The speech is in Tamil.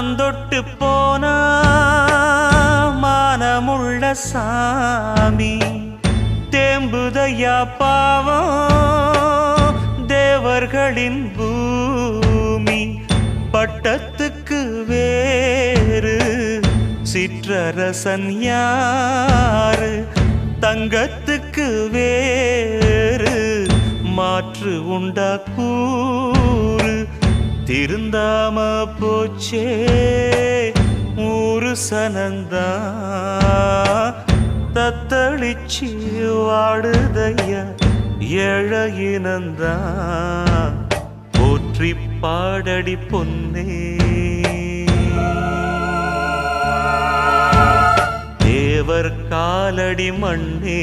மானந்தொட்டு போனா மானமுள்ள சாமி தேம்புதையா பாவம் தேவர்களின் பூமி பட்டத்துக்கு வேறு சிற்றரசன் யாரு தங்கத்துக்கு வேறு மாற்று உண்டா கூறு திருந்தாம போச்சே ஊரு சனந்தா தத்தளிச்சு வாடுதையா ஏழையினந்தா போற்றி பாடடி பொன்னே தேவர் காலடி மண்ணே